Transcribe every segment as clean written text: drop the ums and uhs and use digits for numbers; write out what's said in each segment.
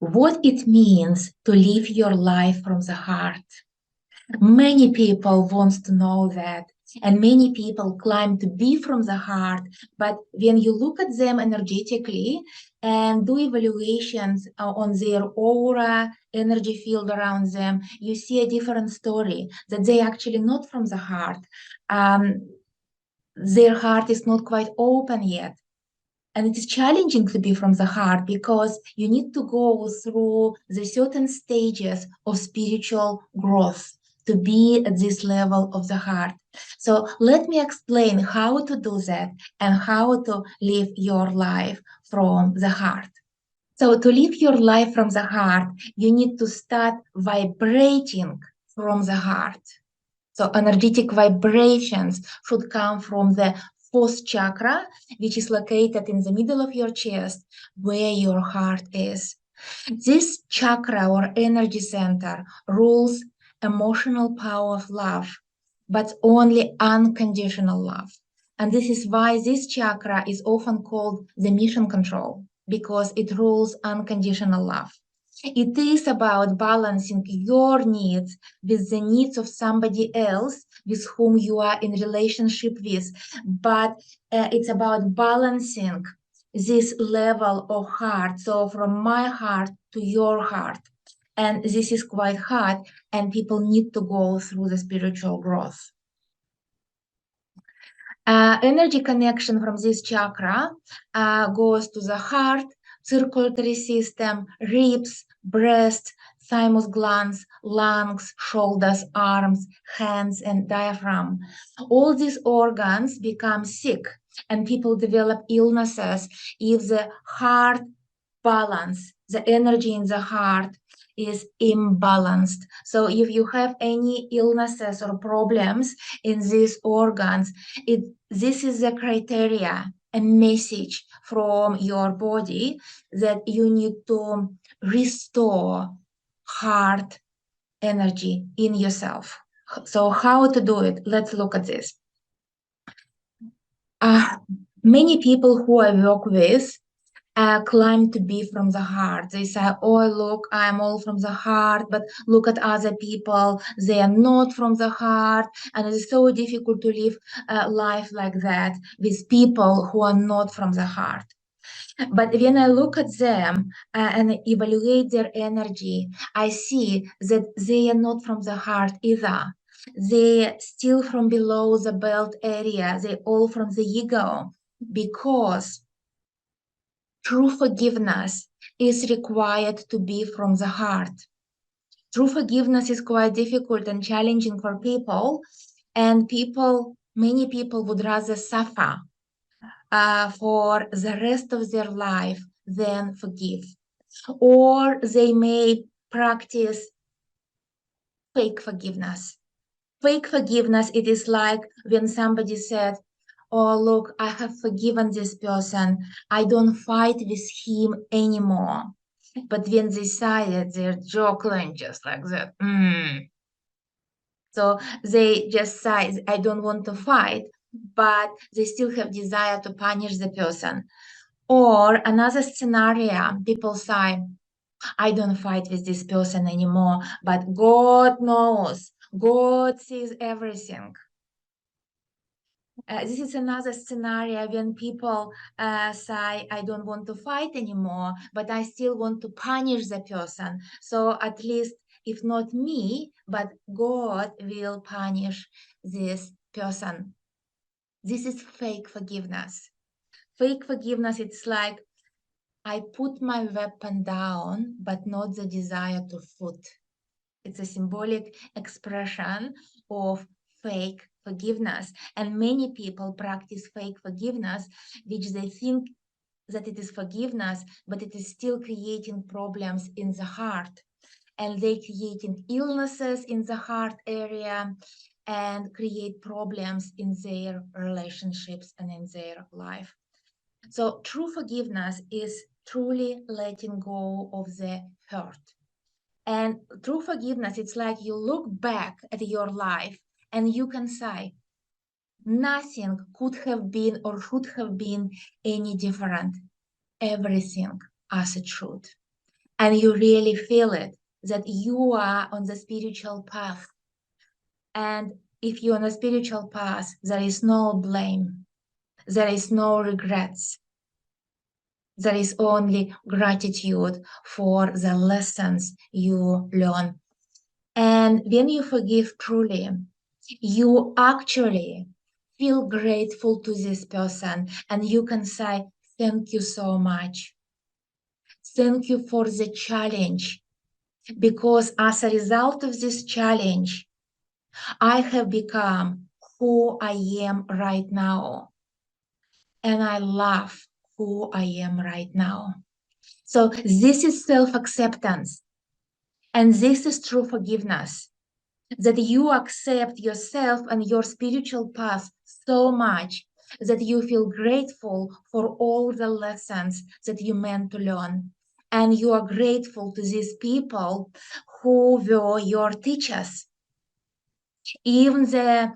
What it means to live your life from the heart. Many people want to know that, and many people claim to be from the heart, but when you look at them energetically and do evaluations on their aura, energy field around them, you see a different story, that they actually not from the heart. Their heart is not quite open yet. And it is challenging to be from the heart because you need to go through the certain stages of spiritual growth to be at this level of the heart. So let me explain how to do that and how to live your life from the heart. So to live your life from the heart, you need to start vibrating from the heart. So energetic vibrations should come from the fourth chakra, which is located in the middle of your chest, where your heart is. This chakra or energy center rules emotional power of love, but only unconditional love. And this is why this chakra is often called the mission control, because it rules unconditional love. It is about balancing your needs with the needs of somebody else with whom you are in relationship with, but it's about balancing this level of heart. So from my heart to your heart. And this is quite hard, and people need to go through the spiritual growth. Energy connection from this chakra goes to the heart, circulatory system, ribs, breast, thymus glands, lungs, shoulders, arms, hands, and diaphragm. All these organs become sick, and people develop illnesses if the heart balance, the energy in the heart is imbalanced. So if you have any illnesses or problems in these organs, this is the criteria, a message from your body that you need to restore heart energy in yourself. So how to do it? Let's look at this. Many people who I work with claim to be from the heart. They say, oh, look, I'm all from the heart, but look at other people. They are not from the heart. And it's so difficult to live life like that with people who are not from the heart. But when I look at them and evaluate their energy, I see that they are not from the heart either. They still from below the belt area. They all from the ego, because true forgiveness is required to be from the heart. True forgiveness is quite difficult and challenging for people, and many people would rather suffer for the rest of their life than forgive. Or they may practice fake forgiveness. Fake forgiveness, it is like when somebody said, oh, look, I have forgiven this person. I don't fight with him anymore. But when they say it, their jaw clenches like that. So they just say, I don't want to fight, but they still have desire to punish the person. Or another scenario, people say, I don't fight with this person anymore, but God knows, God sees everything. This is another scenario when people say, I don't want to fight anymore, but I still want to punish the person. So at least, if not me, but God will punish this person. This is fake forgiveness. Fake forgiveness, it's like, I put my weapon down, but not the desire to shoot. It's a symbolic expression of fake forgiveness. And many people practice fake forgiveness, which they think that it is forgiveness, but it is still creating problems in the heart. And they creating illnesses in the heart area and create problems in their relationships and in their life. So true forgiveness is truly letting go of the hurt. And true forgiveness, it's like you look back at your life and you can say, nothing could have been or should have been any different. Everything as it should. and you really feel it, that you are on the spiritual path. And if you're on a spiritual path, there is no blame, there is no regrets. There is only gratitude for the lessons you learn. And when you forgive truly, you actually feel grateful to this person, and you can say, thank you so much. Thank you for the challenge, because as a result of this challenge, I have become who I am right now. And I love who I am right now. So this is self-acceptance. And this is true forgiveness, that you accept yourself and your spiritual path so much that you feel grateful for all the lessons that you meant to learn. And you are grateful to these people who were your teachers. Even the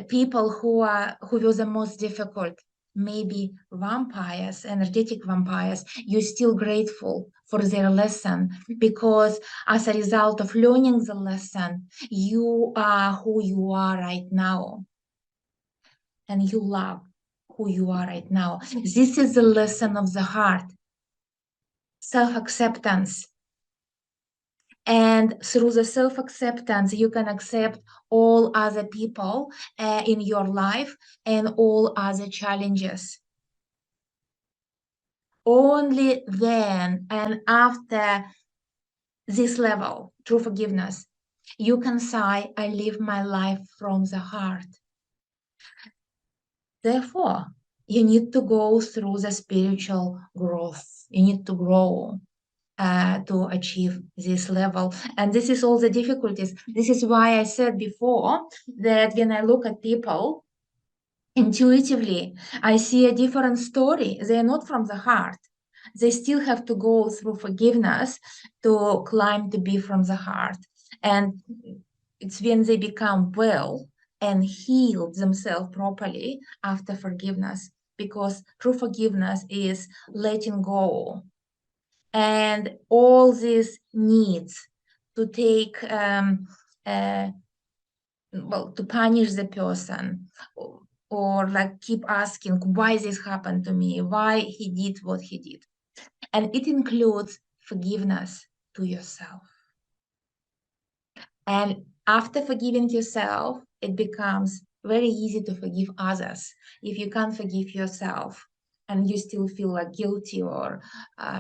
people who were the most difficult, maybe vampires, energetic vampires, you're still grateful for their lesson, because as a result of learning the lesson, you are who you are right now, and you love who you are right now. This is the lesson of the heart, self-acceptance. And through the self-acceptance, you can accept all other people in your life and all other challenges. Only then and after this level, true forgiveness, you can say, I live my life from the heart. Therefore, you need to go through the spiritual growth. You need to grow to achieve this level. And this is all the difficulties. This is why I said before that when I look at people intuitively, I see a different story. They're not from the heart. They still have to go through forgiveness to climb to be from the heart. And it's when they become well and heal themselves properly after forgiveness, because true forgiveness is letting go. And all these needs to take, to punish the person, or like keep asking why this happened to me, why he did what he did. And it includes forgiveness to yourself. And after forgiving yourself, it becomes very easy to forgive others. If you can't forgive yourself and you still feel like guilty or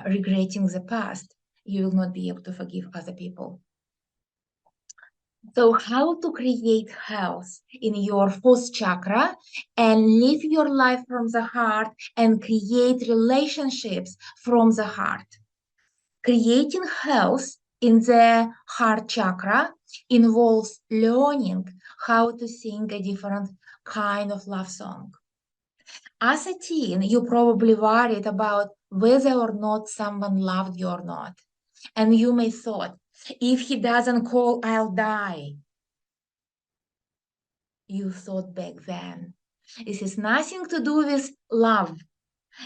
regretting the past, you will not be able to forgive other people. So how to create health in your fourth chakra and live your life from the heart and create relationships from the heart. Creating health in the heart chakra involves learning how to sing a different kind of love song. As a teen, you probably worried about whether or not someone loved you or not. And you may thought, if he doesn't call, I'll die. You thought back then. This has nothing to do with love.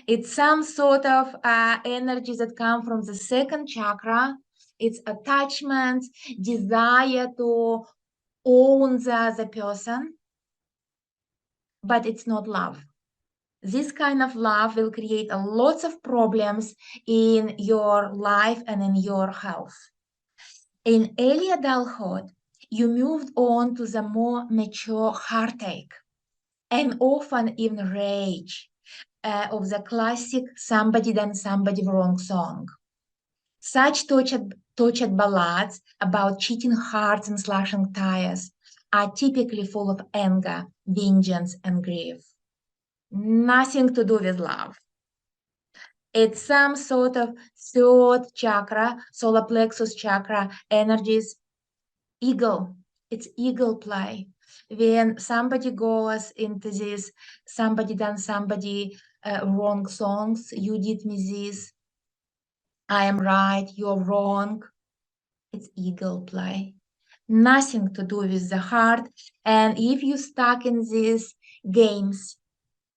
It's some sort of energy that comes from the second chakra. It's attachment, desire to own the other person, but it's not love. This kind of love will create a lots of problems in your life and in your health. In early adulthood, you moved on to the more mature heartache and often even rage of the classic somebody done somebody wrong song. Such tortured ballads about cheating hearts and slashing tires are typically full of anger, vengeance, and grief. Nothing to do with love. It's some sort of third chakra, solar plexus chakra energies, ego. It's ego play. When somebody goes into this, somebody done somebody wrong songs, you did me this, I am right, you're wrong. It's ego play. Nothing to do with the heart. And if you stuck in these games,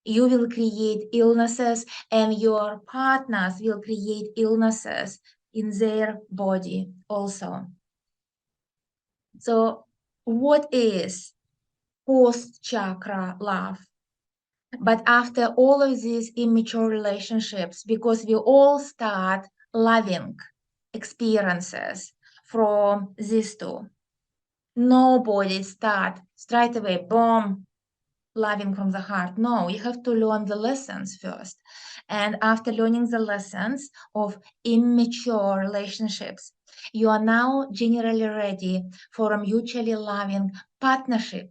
you will create illnesses, and your partners will create illnesses in their body also. So what is post-chakra love? But after all of these immature relationships, because we all start loving experiences from these two, nobody start straight away, boom, loving from the heart. No, you have to learn the lessons first. And after learning the lessons of immature relationships, you are now generally ready for a mutually loving partnership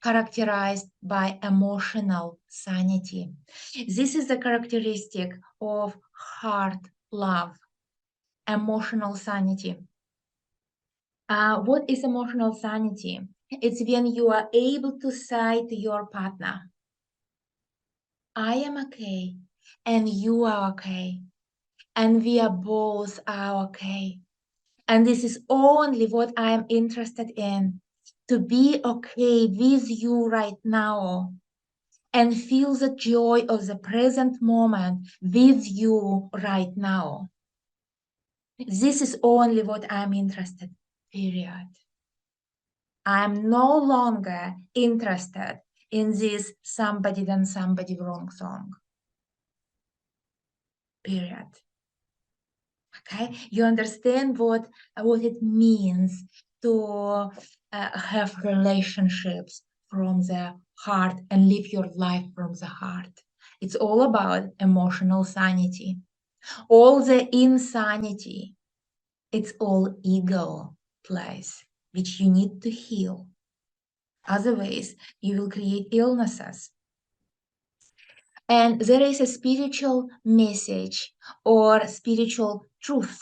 characterized by emotional sanity. This is the characteristic of heart love, emotional sanity. What is emotional sanity? It's when you are able to say to your partner, I am okay, and you are okay, and we are both are okay. And this is only what I am interested in, to be okay with you right now and feel the joy of the present moment with you right now. This is only what I'm interested, period. I'm no longer interested in this somebody done somebody wrong song, period. Okay, you understand what it means to have relationships from the heart and live your life from the heart. It's all about emotional sanity. All the insanity, it's all ego place, which you need to heal. Otherwise, you will create illnesses. And there is a spiritual message or spiritual truth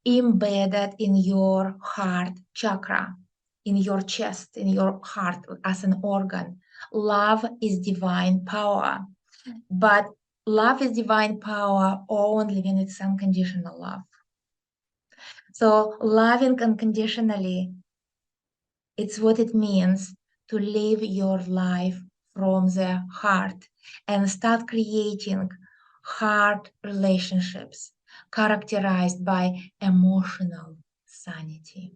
embedded in your heart chakra, in your chest, in your heart as an organ. Love is divine power, but love is divine power only when it's unconditional love. So loving unconditionally, it's what it means to live your life from the heart and start creating heart relationships characterized by emotional sanity.